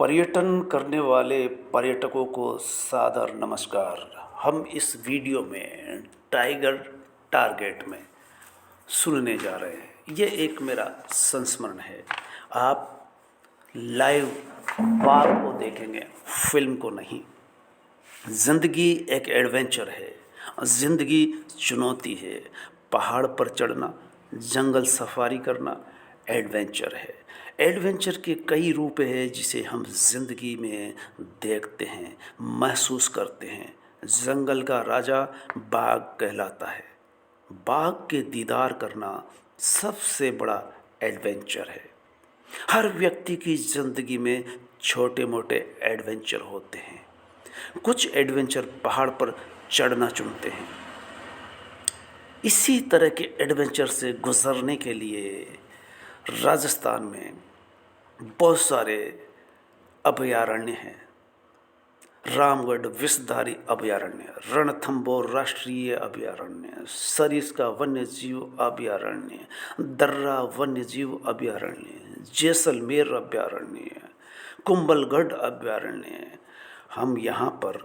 पर्यटन करने वाले पर्यटकों को सादर नमस्कार। हम इस वीडियो में टाइगर टारगेट में सुनने जा रहे हैं। ये एक मेरा संस्मरण है। आप लाइव बाघ को देखेंगे, फिल्म को नहीं। ज़िंदगी एक एडवेंचर है, ज़िंदगी चुनौती है। पहाड़ पर चढ़ना, जंगल सफारी करना एडवेंचर है। एडवेंचर के कई रूप हैं जिसे हम ज़िंदगी में देखते हैं, महसूस करते हैं। जंगल का राजा बाघ कहलाता है। बाघ के दीदार करना सबसे बड़ा एडवेंचर है। हर व्यक्ति की ज़िंदगी में छोटे मोटे एडवेंचर होते हैं। कुछ एडवेंचर पहाड़ पर चढ़ना चुनते हैं। इसी तरह के एडवेंचर से गुजरने के लिए राजस्थान में बहुत सारे अभयारण्य हैं। रामगढ़ विषधारी अभयारण्य, रणथंभौर राष्ट्रीय अभयारण्य, सरिस्का वन्य जीव अभयारण्य, दर्रा वन्य जीव अभयारण्य, जैसलमेर अभयारण्य, कुंभलगढ़ अभयारण्य। हम यहाँ पर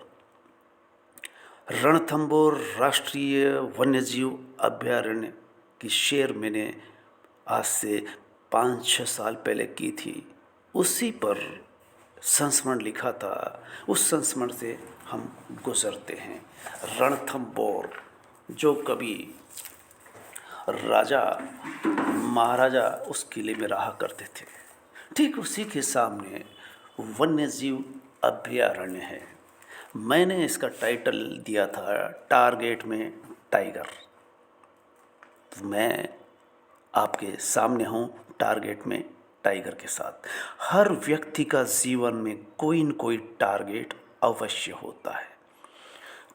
रणथंभौर राष्ट्रीय वन्यजीव अभयारण्य की शेयर मैंने आज से 5-6 साल पहले की थी। उसी पर संस्मरण लिखा था, उस संस्मरण से हम गुजरते हैं। रणथंभौर जो कभी राजा महाराजा उस किले में रहा करते थे, ठीक उसी के सामने वन्यजीव अभयारण्य है। मैंने इसका टाइटल दिया था टारगेट में टाइगर। मैं आपके सामने हूँ टारगेट में टाइगर के साथ। हर व्यक्ति का जीवन में कोई न कोई टारगेट अवश्य होता है।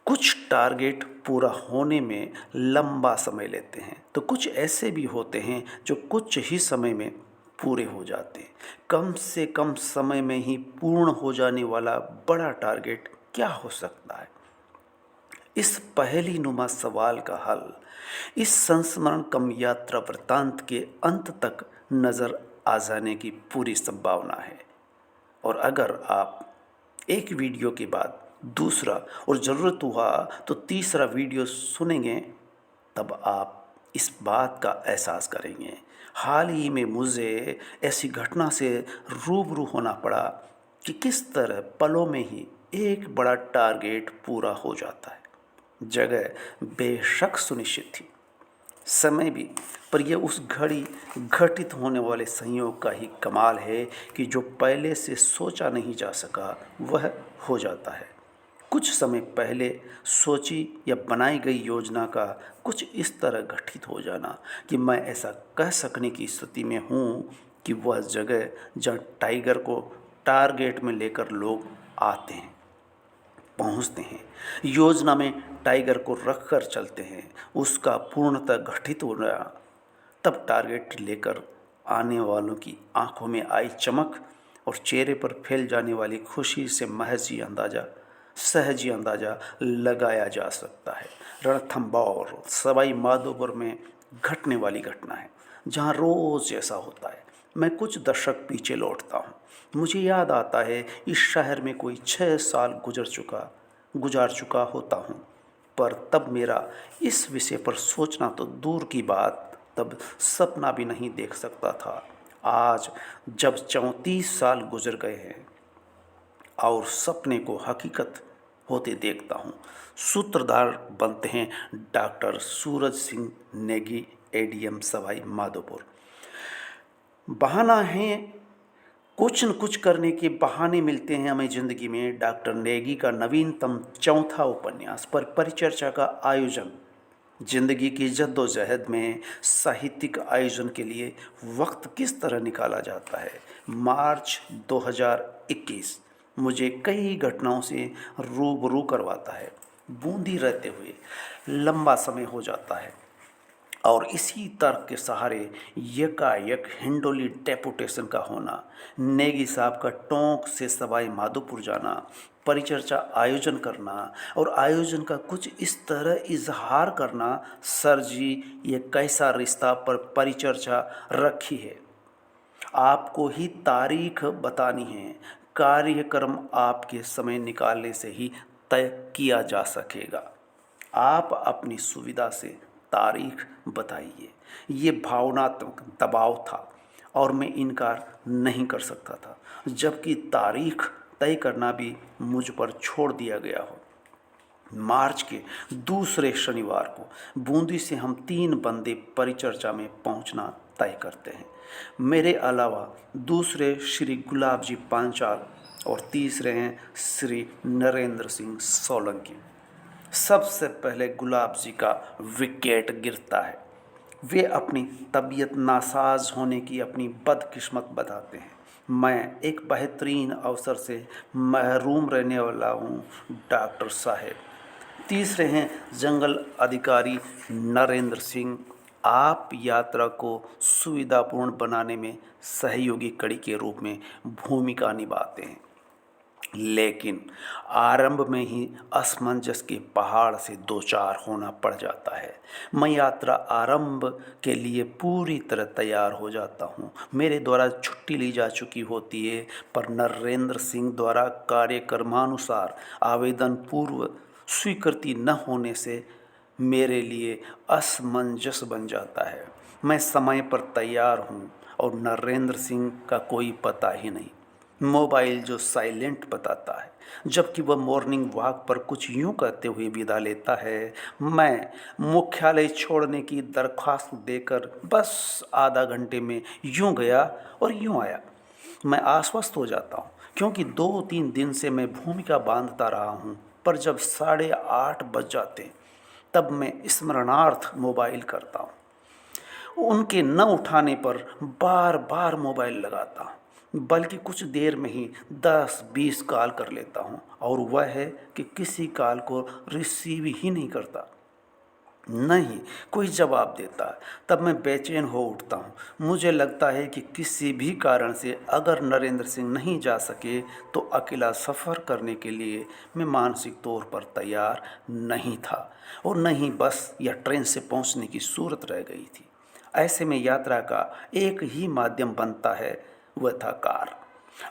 कुछ टारगेट पूरा होने में लंबा समय लेते हैं, तो कुछ ऐसे भी होते हैं जो कुछ ही समय में पूरे हो जाते हैं। कम से कम समय में ही पूर्ण हो जाने वाला बड़ा टारगेट क्या हो सकता है? इस पहेली नुमा सवाल का हल इस संस्मरण कम यात्रा वृत्तांत के अंत तक नजर आ जाने की पूरी संभावना है। और अगर आप एक वीडियो के बाद दूसरा और ज़रूरत हुआ तो तीसरा वीडियो सुनेंगे, तब आप इस बात का एहसास करेंगे। हाल ही में मुझे ऐसी घटना से रूबरू होना पड़ा कि किस तरह पलों में ही एक बड़ा टारगेट पूरा हो जाता है। जगह बेशक सुनिश्चित थी, समय भी, पर यह उस घड़ी घटित होने वाले संयोग का ही कमाल है कि जो पहले से सोचा नहीं जा सका वह हो जाता है। कुछ समय पहले सोची या बनाई गई योजना का कुछ इस तरह घटित हो जाना कि मैं ऐसा कह सकने की स्थिति में हूँ कि वह जगह जहाँ टाइगर को टारगेट में लेकर लोग आते हैं, पहुंचते हैं, योजना में टाइगर को रखकर चलते हैं, उसका पूर्णतः घटित होना, तब टारगेट लेकर आने वालों की आंखों में आई चमक और चेहरे पर फैल जाने वाली खुशी से सहज ही अंदाजा लगाया जा सकता है। रणथंभौर सवाई माधोपुर में घटने वाली घटना है, जहाँ रोज़ ऐसा होता है। मैं कुछ दशक पीछे लौटता हूँ। मुझे याद आता है इस शहर में कोई 6 साल गुजार चुका होता हूँ, पर तब मेरा इस विषय पर सोचना तो दूर की बात, तब सपना भी नहीं देख सकता था। आज जब 34 साल गुजर गए हैं और सपने को हकीकत होते देखता हूँ, सूत्रधार बनते हैं डॉक्टर सूरज सिंह नेगी, एडीएम सवाई माधोपुर। बहाना है, कुछ न कुछ करने के बहाने मिलते हैं हमें ज़िंदगी में। डॉक्टर नेगी का नवीनतम 4था उपन्यास पर परिचर्चा का आयोजन। जिंदगी की जद्दोजहद में साहित्यिक आयोजन के लिए वक्त किस तरह निकाला जाता है। मार्च 2021 मुझे कई घटनाओं से रूबरू करवाता है। बूंदी रहते हुए लंबा समय हो जाता है और इसी तर्क के सहारे यकायक हिंडोली डेपुटेशन का होना, नेगी साहब का टोंक से सवाई माधोपुर जाना, परिचर्चा आयोजन करना और आयोजन का कुछ इस तरह इजहार करना, सर जी ये कैसा रिश्ता पर परिचर्चा रखी है, आपको ही तारीख बतानी है, कार्यक्रम आपके समय निकालने से ही तय किया जा सकेगा। आप अपनी सुविधा से तारीख बताइए। ये भावनात्मक दबाव था और मैं इनकार नहीं कर सकता था, जबकि तारीख तय करना भी मुझ पर छोड़ दिया गया हो। मार्च के दूसरे शनिवार को बूंदी से हम 3 बंदे परिचर्चा में पहुंचना तय करते हैं। मेरे अलावा दूसरे श्री गुलाब जी पांचाल और तीसरे हैं श्री नरेंद्र सिंह सोलंकी। सबसे पहले गुलाब जी का विकेट गिरता है। वे अपनी तबीयत नासाज होने की अपनी बदकिस्मत बताते हैं। मैं एक बेहतरीन अवसर से महरूम रहने वाला हूँ डॉक्टर साहब। तीसरे हैं जंगल अधिकारी नरेंद्र सिंह। आप यात्रा को सुविधापूर्ण बनाने में सहयोगी कड़ी के रूप में भूमिका निभाते हैं, लेकिन आरंभ में ही असमंजस के पहाड़ से दो चार होना पड़ जाता है। मैं यात्रा आरंभ के लिए पूरी तरह तैयार हो जाता हूँ। मेरे द्वारा छुट्टी ली जा चुकी होती है, पर नरेंद्र सिंह द्वारा कार्यक्रमानुसार आवेदन पूर्व स्वीकृति न होने से मेरे लिए असमंजस बन जाता है। मैं समय पर तैयार हूँ और नरेंद्र सिंह का कोई पता ही नहीं। मोबाइल जो साइलेंट बताता है, जबकि वह मॉर्निंग वॉक पर कुछ यूं कहते हुए विदा लेता है। मैं मुख्यालय छोड़ने की दरख्वास्त देकर बस आधा घंटे में यूं गया और यूं आया। मैं आश्वस्त हो जाता हूँ, क्योंकि 2-3 दिन से मैं भूमिका बांधता रहा हूँ, पर जब 8:30 बज जाते तब मैं स्मरणार्थ मोबाइल करता हूँ। उनके न उठाने पर बार बार मोबाइल लगाता हूँ, बल्कि कुछ देर में ही 10-20 कॉल कर लेता हूँ, और वह है कि किसी कॉल को रिसीव ही नहीं करता, नहीं कोई जवाब देता है। तब मैं बेचैन हो उठता हूँ। मुझे लगता है कि किसी भी कारण से अगर नरेंद्र सिंह नहीं जा सके तो अकेला सफ़र करने के लिए मैं मानसिक तौर पर तैयार नहीं था, और नहीं बस या ट्रेन से पहुँचने की सूरत रह गई थी। ऐसे में यात्रा का एक ही माध्यम बनता है, वह था कार।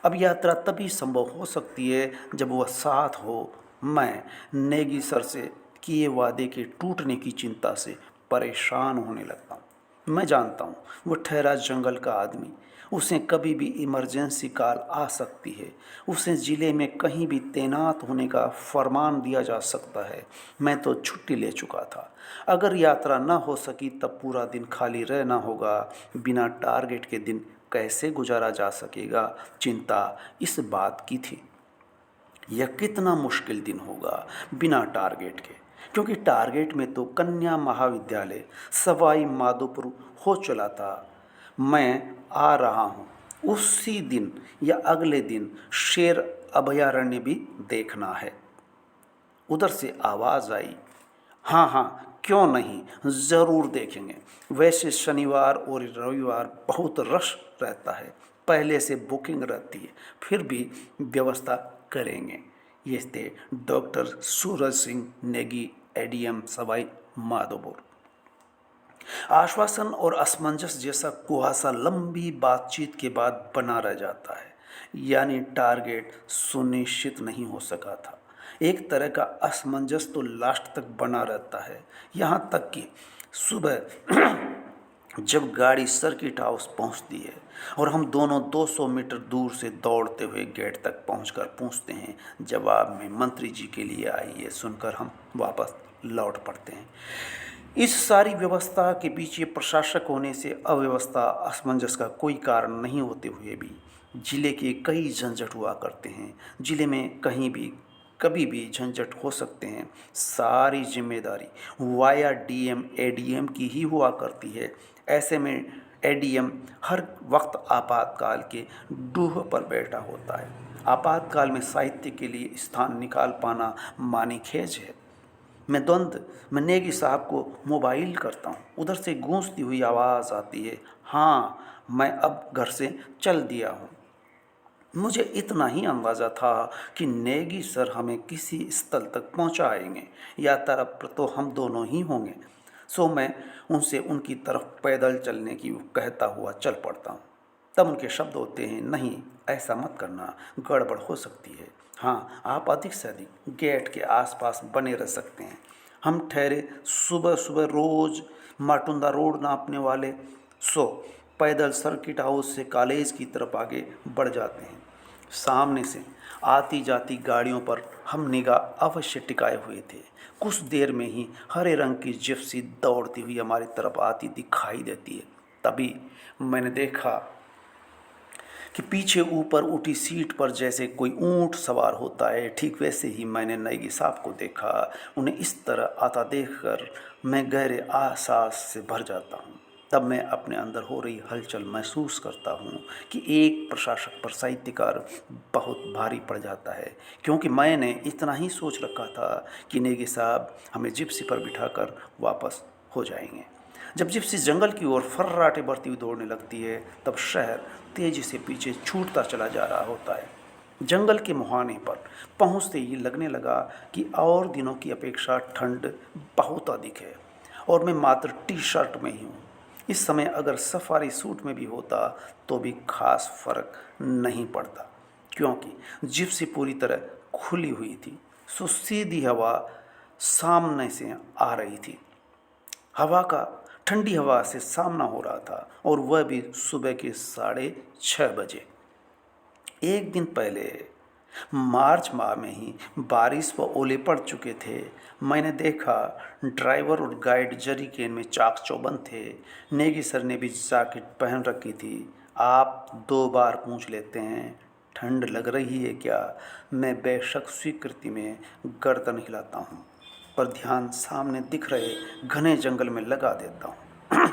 अब यात्रा तभी संभव हो सकती है जब वह साथ हो। मैं नेगी सर से किए वादे के टूटने की चिंता से परेशान होने लगता हूँ। मैं जानता हूँ वह ठहरा जंगल का आदमी, उसे कभी भी इमरजेंसी कॉल आ सकती है, उसे ज़िले में कहीं भी तैनात होने का फरमान दिया जा सकता है। मैं तो छुट्टी ले चुका था। अगर यात्रा न हो सकी तब पूरा दिन खाली रहना होगा। बिना टारगेट के दिन कैसे गुजारा जा सकेगा, चिंता इस बात की थी। यह कितना मुश्किल दिन होगा बिना टारगेट के, क्योंकि टारगेट में तो कन्या महाविद्यालय सवाई माधोपुर हो चला था। मैं आ रहा हूँ उसी दिन या अगले दिन शेर अभयारण्य भी देखना है। उधर से आवाज़ आई, हाँ हाँ क्यों नहीं, ज़रूर देखेंगे। वैसे शनिवार और रविवार बहुत रश रहता है, पहले से बुकिंग रहती है, फिर भी व्यवस्था करेंगे। ये थे डॉक्टर सूरज सिंह नेगी, एडीएम सवाई माधोपुर। आश्वासन और असमंजस जैसा कुहासा लंबी बातचीत के बाद बना रह जाता है, यानी टारगेट सुनिश्चित नहीं हो सका था। एक तरह का असमंजस तो लास्ट तक बना रहता है, यहाँ तक कि सुबह जब गाड़ी सर्किट हाउस पहुंचती है और हम दोनों 200 मीटर दूर से दौड़ते हुए गेट तक पहुंचकर पूछते हैं, जवाब में मंत्री जी के लिए आई है सुनकर हम वापस लौट पड़ते हैं। इस सारी व्यवस्था के पीछे प्रशासक होने से अव्यवस्था असमंजस का कोई कारण नहीं होते हुए भी जिले के कई झंझट हुआ करते हैं। जिले में कहीं भी कभी भी झंझट हो सकते हैं। सारी जिम्मेदारी वाया डीएम एडीएम की ही हुआ करती है। ऐसे में एडीएम हर वक्त आपातकाल के डूह पर बैठा होता है। आपातकाल में साहित्य के लिए स्थान निकाल पाना मानी खेज है। मैं नेगी साहब को मोबाइल करता हूँ। उधर से गूंजती हुई आवाज़ आती है, हाँ मैं अब घर से चल दिया हूँ। मुझे इतना ही अंदाज़ा था कि नेगी सर हमें किसी स्थल तक पहुँचाएंगे, यात्रा पर तो हम दोनों ही होंगे। सो मैं उनसे उनकी तरफ पैदल चलने की कहता हुआ चल पड़ता हूँ। तब उनके शब्द होते हैं, नहीं ऐसा मत करना, गड़बड़ हो सकती है। हाँ, आप अधिक से अधिक गेट के आसपास बने रह सकते हैं। हम ठहरे सुबह सुबह रोज माटुंदा रोड नापने वाले, सो पैदल सर्किट हाउस से कॉलेज की तरफ आगे बढ़ जाते हैं। सामने से आती जाती गाड़ियों पर हम निगाह अवश्य टिकाए हुए थे। कुछ देर में ही हरे रंग की जिप्सी दौड़ती हुई हमारी तरफ आती दिखाई देती है। तभी मैंने देखा कि पीछे ऊपर उठी सीट पर जैसे कोई ऊंट सवार होता है, ठीक वैसे ही मैंने नैगी साहब को देखा। उन्हें इस तरह आता देखकर मैं गहरे एहसास से भर जाता हूँ। तब मैं अपने अंदर हो रही हलचल महसूस करता हूँ कि एक प्रशासक पर साहित्यकार बहुत भारी पड़ जाता है, क्योंकि मैंने इतना ही सोच रखा था कि नेगी साहब हमें जिप्सी पर बिठाकर वापस हो जाएंगे। जब जिप्सी जंगल की ओर फर्राटे बढ़ती हुई दौड़ने लगती है, तब शहर तेजी से पीछे छूटता चला जा रहा होता है। जंगल के मुहाने पर पहुंचते ही लगने लगा कि और दिनों की अपेक्षा ठंड बहुत अधिक है और मैं मात्र टी शर्ट में ही हूँ। इस समय अगर सफारी सूट में भी होता तो भी खास फर्क नहीं पड़ता, क्योंकि जिप्सी पूरी तरह खुली हुई थी। सो सीधी हवा सामने से आ रही थी। हवा का ठंडी हवा से सामना हो रहा था, और वह भी सुबह के 6:30 बजे। एक दिन पहले मार्च माह में ही बारिश व ओले पड़ चुके थे। मैंने देखा ड्राइवर और गाइड जरीकेन में चाक चौबंद थे। नेगी सर ने भी जैकेट पहन रखी थी। आप 2 बार पूछ लेते हैं, ठंड लग रही है क्या? मैं बेशक स्वीकृति में गर्दन हिलाता हूँ, पर ध्यान सामने दिख रहे घने जंगल में लगा देता हूँ।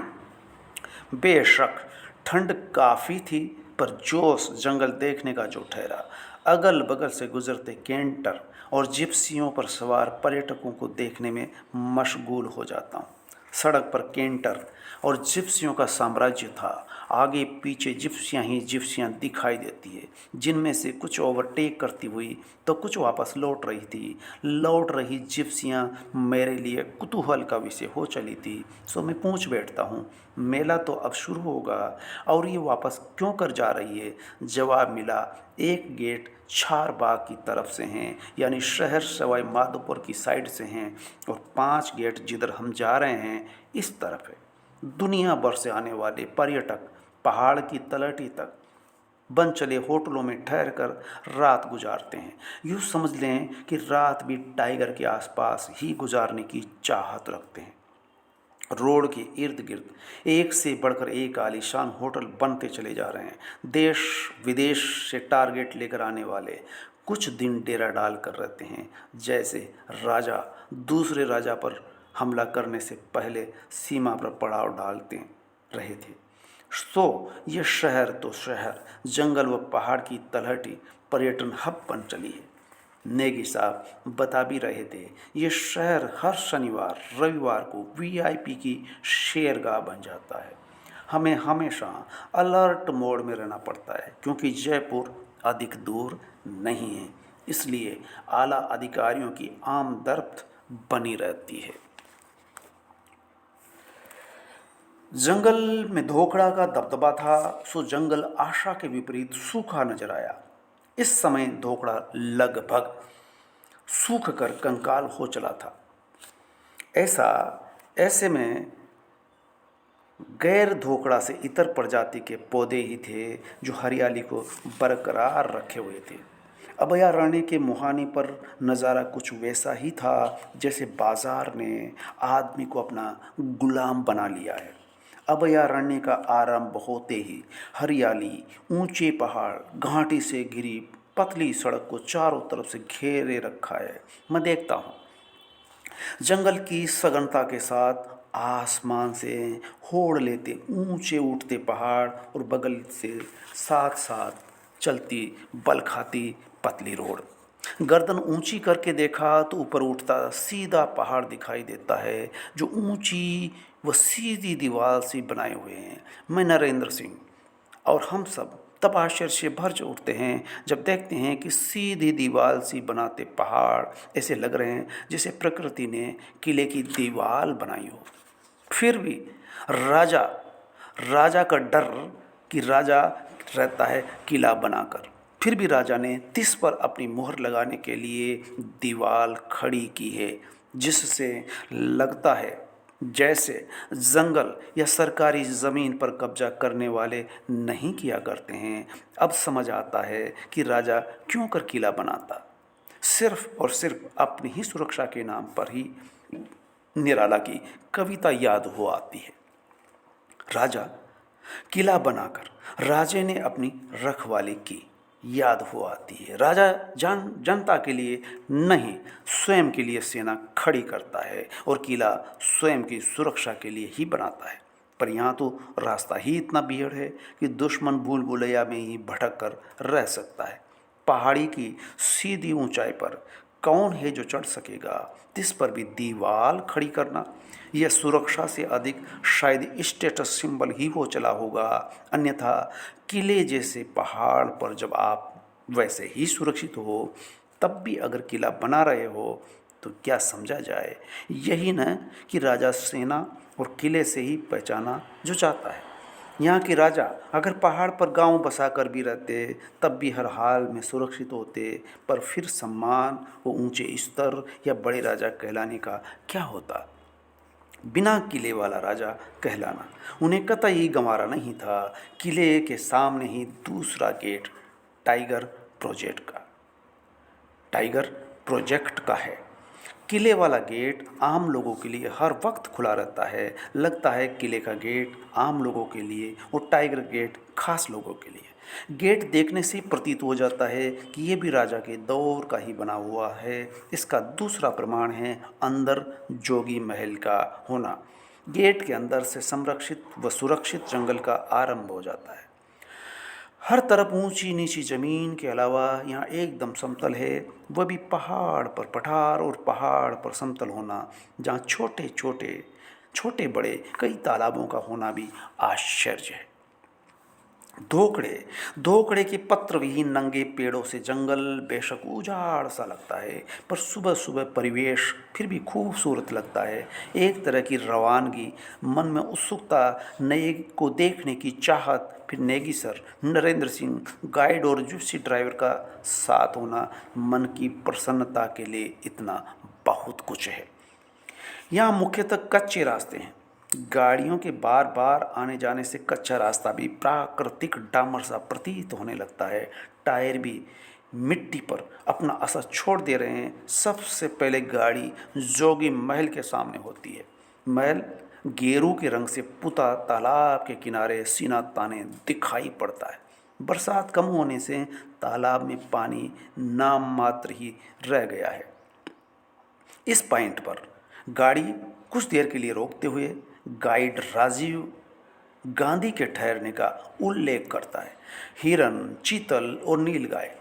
बेशक ठंड काफ़ी थी, पर जोश जंगल देखने का जो ठहरा। अगल बगल से गुजरते कैंटर और जिप्सियों पर सवार पर्यटकों को देखने में मशगूल हो जाता हूँ। सड़क पर कैंटर और जिप्सियों का साम्राज्य था। आगे पीछे जिप्सियाँ ही जिप्सियाँ दिखाई देती है, जिनमें से कुछ ओवरटेक करती हुई तो कुछ वापस लौट रही थी। लौट रही जिप्सियाँ मेरे लिए कुतूहल का विषय हो चली थी। सो मैं पूछ बैठता हूँ, मेला तो अब शुरू होगा और ये वापस क्यों कर जा रही है? जवाब मिला, एक गेट चारबाग की तरफ से हैं, यानी शहर सवाई माधोपुर की साइड से हैं, और 5 गेट जिधर हम जा रहे हैं इस तरफ है। दुनिया भर से आने वाले पर्यटक पहाड़ की तलहटी तक बन चले होटलों में ठहर कर रात गुजारते हैं। यूँ समझ लें कि रात भी टाइगर के आसपास ही गुजारने की चाहत रखते हैं। रोड के इर्द गिर्द एक से बढ़कर एक आलीशान होटल बनते चले जा रहे हैं। देश विदेश से टारगेट लेकर आने वाले कुछ दिन डेरा डाल कर रहते हैं, जैसे राजा दूसरे राजा पर हमला करने से पहले सीमा पर पड़ाव डालते रहे थे। तो ये शहर तो शहर, जंगल व पहाड़ की तलहटी पर्यटन हब बन चली है। नेगी साहब बता भी रहे थे, ये शहर हर शनिवार रविवार को वीआईपी की शेरगाह बन जाता है। हमें हमेशा अलर्ट मोड में रहना पड़ता है, क्योंकि जयपुर अधिक दूर नहीं है, इसलिए आला अधिकारियों की आमदरफ्त बनी रहती है। जंगल में धोखड़ा का दबदबा था, सो जंगल आशा के विपरीत सूखा नजर आया। इस समय धोखड़ा लगभग सूख कर कंकाल हो चला था। ऐसे में गैर धोखड़ा से इतर प्रजाति के पौधे ही थे जो हरियाली को बरकरार रखे हुए थे। अभयारण्य के मुहाने पर नज़ारा कुछ वैसा ही था जैसे बाजार ने आदमी को अपना गुलाम बना लिया है। अभयारण्य का आरंभ होते ही हरियाली, ऊंचे पहाड़, घाटी से घिरी पतली सड़क को चारों तरफ से घेरे रखा है। मैं देखता हूँ जंगल की सघनता के साथ आसमान से होड़ लेते ऊंचे उठते पहाड़, और बगल से साथ साथ चलती बल खाती पतली रोड। गर्दन ऊंची करके देखा तो ऊपर उठता सीधा पहाड़ दिखाई देता है, जो ऊंची व सीधी दीवार से बनाए हुए हैं। मैं नरेंद्र सिंह और हम सब तब आश्चर्य से भर उठते हैं जब देखते हैं कि सीधी दीवार सी बनाते पहाड़ ऐसे लग रहे हैं जैसे प्रकृति ने किले की दीवार बनाई हो। फिर भी राजा राजा का डर कि राजा रहता है किला बनाकर। फिर भी राजा ने तिस पर अपनी मोहर लगाने के लिए दीवार खड़ी की है, जिससे लगता है जैसे जंगल या सरकारी ज़मीन पर कब्जा करने वाले नहीं किया करते हैं। अब समझ आता है कि राजा क्यों कर किला बनाता, सिर्फ और सिर्फ अपनी ही सुरक्षा के नाम पर ही। निराला की कविता याद हो आती है। राजा किला बनाकर राजे ने अपनी रखवाली की, याद हो आती है। राजा जनता के लिए नहीं, स्वयं के लिए सेना खड़ी करता है और किला स्वयं की सुरक्षा के लिए ही बनाता है। पर यहाँ तो रास्ता ही इतना बिगड़ है कि दुश्मन भूल भुलैया में ही भटक कर रह सकता है। पहाड़ी की सीधी ऊंचाई पर कौन है जो चढ़ सकेगा? इस पर भी दीवार खड़ी करना, यह सुरक्षा से अधिक शायद स्टेटस सिंबल ही हो चला होगा। अन्यथा किले जैसे पहाड़ पर जब आप वैसे ही सुरक्षित हो, तब भी अगर किला बना रहे हो तो क्या समझा जाए? यही न कि राजा सेना और किले से ही पहचाना जो चाहता है। यहाँ के राजा अगर पहाड़ पर गांव बसा कर भी रहते तब भी हर हाल में सुरक्षित होते, पर फिर सम्मान व ऊंचे स्तर या बड़े राजा कहलाने का क्या होता? बिना किले वाला राजा कहलाना उन्हें कतई गंवारा नहीं था। किले के सामने ही दूसरा गेट टाइगर टाइगर प्रोजेक्ट का है। किले वाला गेट आम लोगों के लिए हर वक्त खुला रहता है। लगता है किले का गेट आम लोगों के लिए और टाइगर गेट खास लोगों के लिए। गेट देखने से प्रतीत हो जाता है कि ये भी राजा के दौर का ही बना हुआ है। इसका दूसरा प्रमाण है अंदर जोगी महल का होना। गेट के अंदर से संरक्षित व सुरक्षित जंगल का आरंभ हो जाता है। हर तरफ ऊंची नीची जमीन के अलावा यहाँ एकदम समतल है, वह भी पहाड़ पर पठार और पहाड़ पर समतल होना, जहाँ छोटे बड़े कई तालाबों का होना भी आश्चर्य है। धोकड़े के पत्र विहीन नंगे पेड़ों से जंगल बेशक उजाड़ सा लगता है, पर सुबह सुबह परिवेश फिर भी खूबसूरत लगता है। एक तरह की रवानगी, मन में उत्सुकता, नए को देखने की चाहत। फिर नेगी सर नरेंद्र सिंह गाइड और जिप्सी ड्राइवर का साथ होना मन की प्रसन्नता के लिए इतना बहुत कुछ है। यहाँ मुख्यतः कच्चे रास्ते हैं। गाड़ियों के बार बार आने जाने से कच्चा रास्ता भी प्राकृतिक डामर सा प्रतीत होने लगता है। टायर भी मिट्टी पर अपना असर छोड़ दे रहे हैं। सबसे पहले गाड़ी जोगी महल के सामने होती है। महल गेरू के रंग से पुता तालाब के किनारे सीना ताने दिखाई पड़ता है। बरसात कम होने से तालाब में पानी नाम मात्र ही रह गया है। इस पॉइंट पर गाड़ी कुछ देर के लिए रोकते हुए गाइड राजीव गांधी के ठहरने का उल्लेख करता है। हिरन, चीतल और नीलगाय,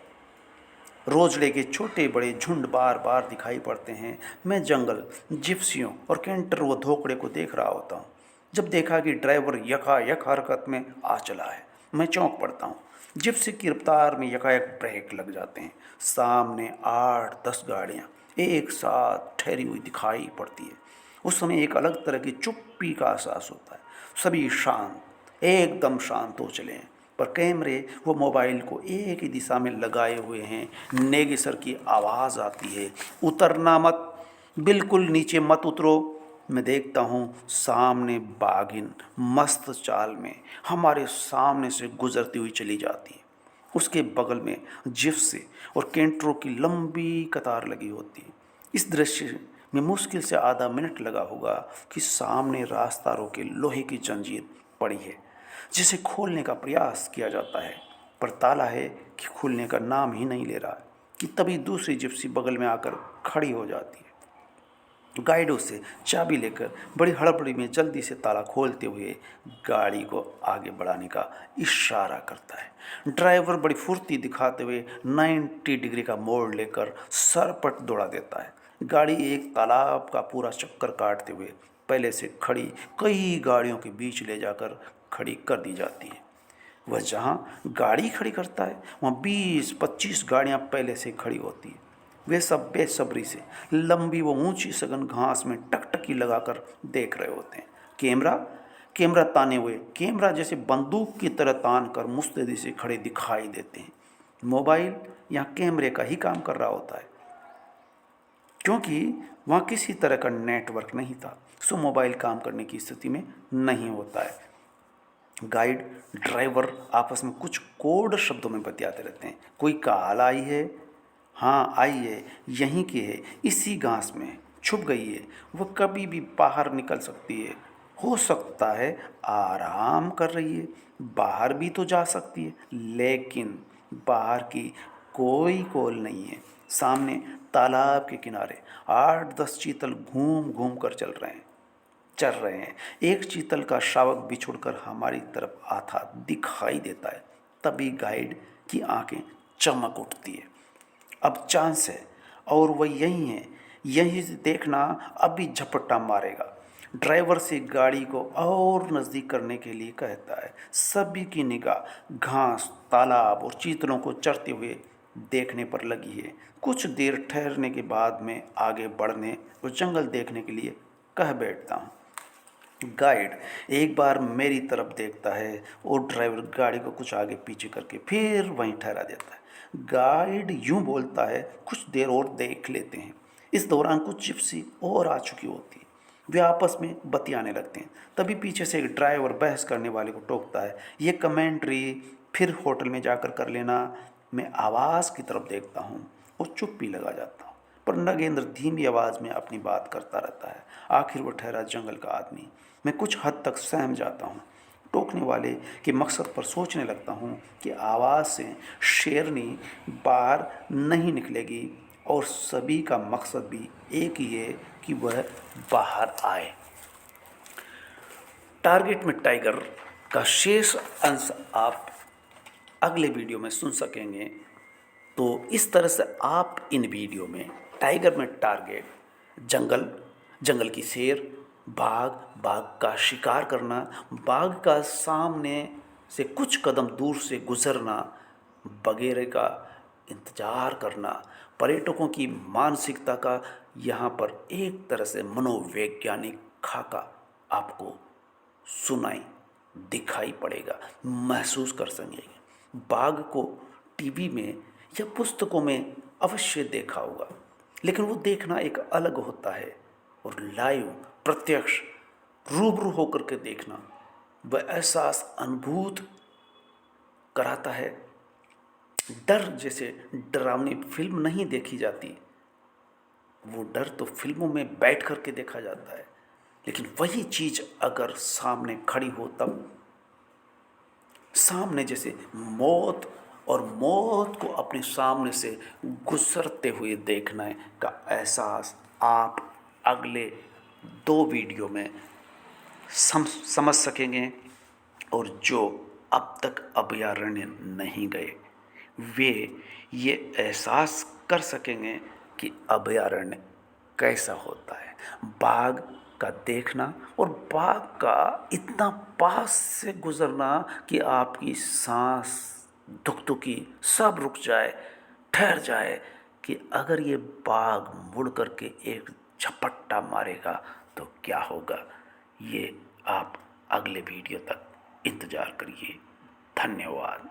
रोजड़े के छोटे बड़े झुंड बार बार दिखाई पड़ते हैं। मैं जंगल, जिप्सियों और कैंटर व धोकड़े को देख रहा होता हूँ। जब देखा कि ड्राइवर यकायक हरकत में आ चला है, मैं चौंक पड़ता हूँ। जिप्सी की रफ्तार में यकायक ब्रेक लग जाते हैं। सामने 8-10 गाड़ियाँ एक साथ ठहरी हुई दिखाई पड़ती है। उस समय एक अलग तरह की चुप्पी का एहसास होता है। सभी शांत, एकदम शांत हो चले हैं, पर कैमरे वो मोबाइल को एक ही दिशा में लगाए हुए हैं। नेगी सर की आवाज़ आती है, उतरना मत, बिल्कुल नीचे मत उतरो। मैं देखता हूँ सामने बाघिन मस्त चाल में हमारे सामने से गुजरती हुई चली जाती है। उसके बगल में जिप्सी और कैंटरों की लंबी कतार लगी होती है। इस दृश्य में मुश्किल से आधा मिनट लगा होगा कि सामने रास्ता रोके लोहे की जंजीर पड़ी है, जिसे खोलने का प्रयास किया जाता है, पर ताला है कि खुलने का नाम ही नहीं ले रहा है। कि तभी दूसरी जिप्सी बगल में आकर खड़ी हो जाती है। गाइड से चाबी लेकर बड़ी हड़बड़ी में जल्दी से ताला खोलते हुए गाड़ी को आगे बढ़ाने का इशारा करता है। ड्राइवर बड़ी फुर्ती दिखाते हुए 90 डिग्री का मोड़ लेकर सरपट दौड़ा देता है। गाड़ी एक तालाब का पूरा चक्कर काटते हुए पहले से खड़ी कई गाड़ियों के बीच ले जाकर खड़ी कर दी जाती है। वह जहाँ गाड़ी खड़ी करता है वहाँ 20-25 गाड़ियाँ पहले से खड़ी होती हैं। वे सब बेसब्री से लंबी व ऊंची सघन घास में टकटकी लगाकर देख रहे होते हैं। कैमरा ताने हुए, कैमरा जैसे बंदूक की तरह तान कर मुस्तैदी से खड़े दिखाई देते हैं। मोबाइल यहाँ कैमरे का ही काम कर रहा होता है, क्योंकि वहाँ किसी तरह का नेटवर्क नहीं था, सो मोबाइल काम करने की स्थिति में नहीं होता है। गाइड ड्राइवर आपस में कुछ कोड शब्दों में बतियाते रहते हैं। कोई काल आई है, हाँ आई है, यहीं की है, इसी घास में छुप गई है, वह कभी भी बाहर निकल सकती है, हो सकता है आराम कर रही है, बाहर भी तो जा सकती है, लेकिन बाहर की कोई कॉल नहीं है। सामने तालाब के किनारे 8-10 चीतल घूम घूम कर चल रहे हैं। एक चीतल का शावक बिछुड़कर हमारी तरफ आता दिखाई देता है। तभी गाइड की आंखें चमक उठती है। अब चांस है और वह यही है, यहीं से देखना अभी झपट्टा मारेगा। ड्राइवर से गाड़ी को और नज़दीक करने के लिए कहता है। सभी की निगाह घास, तालाब और चीतलों को चरते हुए देखने पर लगी है। कुछ देर ठहरने के बाद मैं आगे बढ़ने और जंगल देखने के लिए कह बैठता हूँ। गाइड एक बार मेरी तरफ देखता है और ड्राइवर गाड़ी को कुछ आगे पीछे करके फिर वहीं ठहरा देता है। गाइड यूं बोलता है, कुछ देर और देख लेते हैं। इस दौरान कुछ जिप्सी और आ चुकी होती है। वे आपस में बतियाने लगते हैं। तभी पीछे से एक ड्राइवर बहस करने वाले को टोकता है, ये कमेंट्री फिर होटल में जाकर कर लेना। मैं आवाज़ की तरफ देखता हूँ और चुप्पी लगा जाता हूँ, पर नगेंद्र धीमी आवाज़ में अपनी बात करता रहता है। आखिर वो ठहरा जंगल का आदमी। मैं कुछ हद तक सहम जाता हूँ। टोकने वाले के मकसद पर सोचने लगता हूँ कि आवाज़ से शेरनी बाहर नहीं निकलेगी और सभी का मकसद भी एक ही है कि वह बाहर आए। टारगेट में टाइगर का शेष अंश आप अगले वीडियो में सुन सकेंगे। तो इस तरह से आप इन वीडियो में टाइगर में टारगेट, जंगल की शेर, बाघ का शिकार करना, बाघ का सामने से कुछ कदम दूर से गुजरना वगैरह का इंतज़ार करना, पर्यटकों की मानसिकता का यहाँ पर एक तरह से मनोवैज्ञानिक खाका आपको सुनाई दिखाई पड़ेगा, महसूस कर सकेंगे। बाघ को टीवी में या पुस्तकों में अवश्य देखा होगा, लेकिन वो देखना एक अलग होता है और लाइव प्रत्यक्ष रूबरू होकर के देखना वह एहसास अनुभूत कराता है। डर जैसे डरावनी फिल्म नहीं देखी जाती, वो डर तो फिल्मों में बैठ कर के देखा जाता है, लेकिन वही चीज़ अगर सामने खड़ी हो तब सामने जैसे मौत और मौत को अपने सामने से गुजरते हुए देखने का एहसास आप अगले 2 वीडियो में समझ सकेंगे। और जो अब तक अभयारण्य नहीं गए वे ये एहसास कर सकेंगे कि अभयारण्य कैसा होता है। बाघ का देखना और बाघ का इतना पास से गुजरना कि आपकी सांस दुखी सब रुक जाए, ठहर जाए कि अगर ये बाघ मुड़ करके एक झपट्टा मारेगा तो क्या होगा। ये आप अगले वीडियो तक इंतज़ार करिए। धन्यवाद।